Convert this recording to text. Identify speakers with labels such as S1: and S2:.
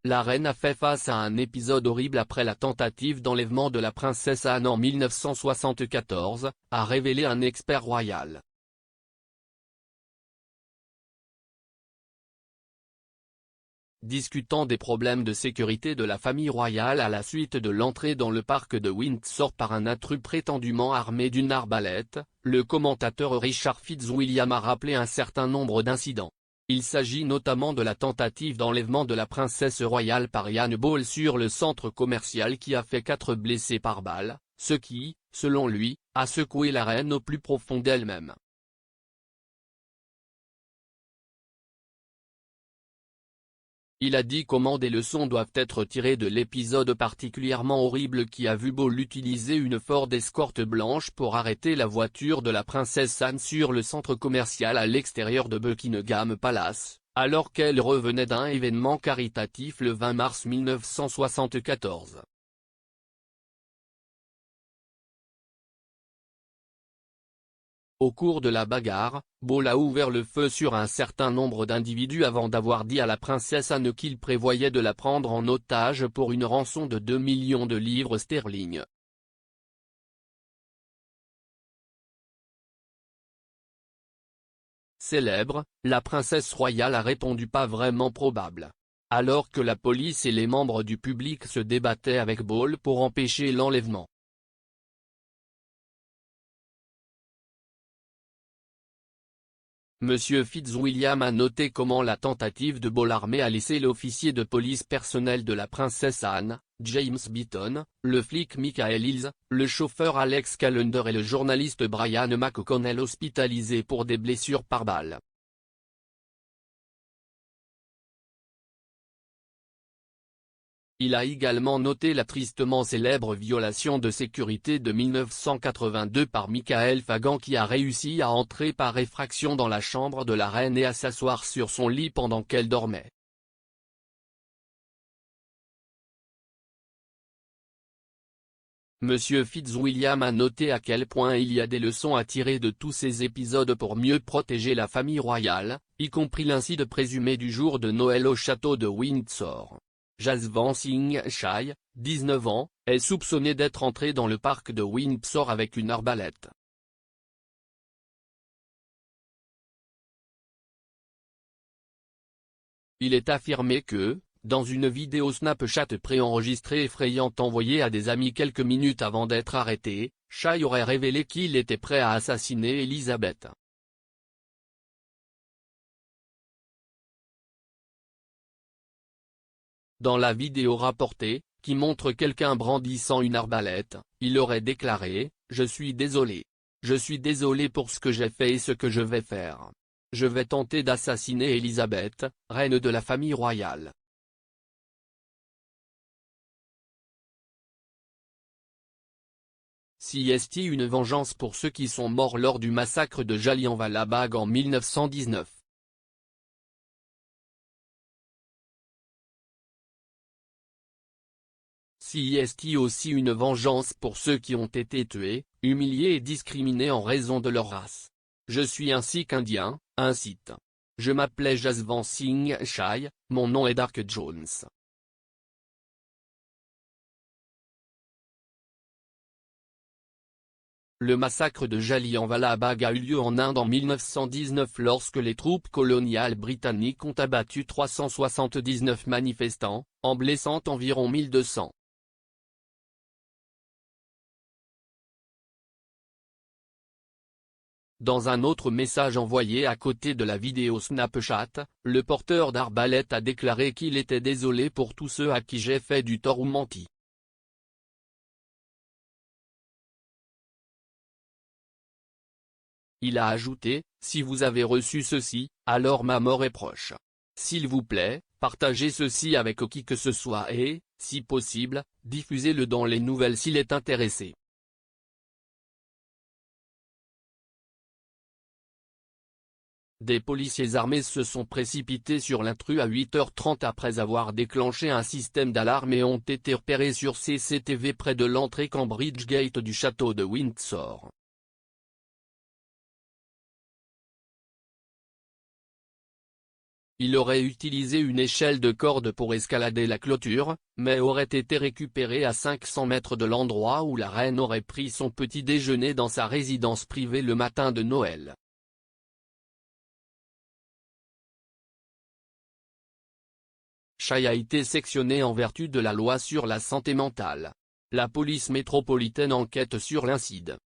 S1: la reine a fait face à un épisode horrible après la tentative d'enlèvement de la princesse Anne en 1974, a révélé un expert royal. Discutant des problèmes de sécurité de la famille royale à la suite de l'entrée dans le parc de Windsor par un intrus prétendument armé d'une arbalète, le commentateur Richard Fitzwilliam a rappelé un certain nombre d'incidents. Il s'agit notamment de la tentative d'enlèvement de la princesse royale par Ian Ball sur le centre commercial qui a fait 4 blessés par balle, ce qui, selon lui, a secoué la reine au plus profond d'elle-même. Il a dit comment des leçons doivent être tirées de l'épisode particulièrement horrible qui a vu Ball utiliser une Ford Escort blanche pour arrêter la voiture de la princesse Anne sur le centre commercial à l'extérieur de Buckingham Palace, alors qu'elle revenait d'un événement caritatif le 20 mars 1974. Au cours de la bagarre, Ball a ouvert le feu sur un certain nombre d'individus avant d'avoir dit à la princesse Anne qu'il prévoyait de la prendre en otage pour une rançon de 2 millions de livres sterling. Célèbre, la princesse royale a répondu pas vraiment probable. Alors que la police et les membres du public se débattaient avec Ball pour empêcher l'enlèvement. Monsieur Fitzwilliam a noté comment la tentative de Ball armé a laissé l'officier de police personnel de la princesse Anne, James Beaton, le flic Michael Hills, le chauffeur Alex Callender et le journaliste Brian McConnell hospitalisés pour des blessures par balle. Il a également noté la tristement célèbre violation de sécurité de 1982 par Michael Fagan qui a réussi à entrer par effraction dans la chambre de la reine et à s'asseoir sur son lit pendant qu'elle dormait. Monsieur Fitzwilliam a noté à quel point il y a des leçons à tirer de tous ces épisodes pour mieux protéger la famille royale, y compris l'incident présumé du jour de Noël au château de Windsor. Jaswant Singh Chai, 19 ans, est soupçonné d'être entré dans le parc de Windsor avec une arbalète. Il est affirmé que, dans une vidéo Snapchat préenregistrée effrayante envoyée à des amis quelques minutes avant d'être arrêté, Chai aurait révélé qu'il était prêt à assassiner Elizabeth. Dans la vidéo rapportée, qui montre quelqu'un brandissant une arbalète, il aurait déclaré « Je suis désolé. Je suis désolé pour ce que j'ai fait et ce que je vais faire. Je vais tenter d'assassiner Elizabeth, reine de la famille royale. » CST une vengeance pour ceux qui sont morts lors du massacre de Jallianwala Bagh en 1919. CST aussi une vengeance pour ceux qui ont été tués, humiliés et discriminés en raison de leur race. Je suis un Sikh indien, un Sith. Je m'appelais Jaswant Singh Chai, mon nom est Dark Jones. Le massacre de Jallianwala Bagh a eu lieu en Inde en 1919 lorsque les troupes coloniales britanniques ont abattu 379 manifestants, en blessant environ 1200. Dans un autre message envoyé à côté de la vidéo Snapchat, le porteur d'arbalète a déclaré qu'il était désolé pour tous ceux à qui j'ai fait du tort ou menti. Il a ajouté, si vous avez reçu ceci, alors ma mort est proche. S'il vous plaît, partagez ceci avec qui que ce soit et, si possible, diffusez-le dans les nouvelles s'il est intéressé. Des policiers armés se sont précipités sur l'intrus à 8h30 après avoir déclenché un système d'alarme et ont été repérés sur CCTV près de l'entrée Cambridge Gate du château de Windsor. Il aurait utilisé une échelle de corde pour escalader la clôture, mais aurait été récupéré à 500 mètres de l'endroit où la reine aurait pris son petit déjeuner dans sa résidence privée le matin de Noël. Chai a été sectionné en vertu de la loi sur la santé mentale. La police métropolitaine enquête sur l'incident.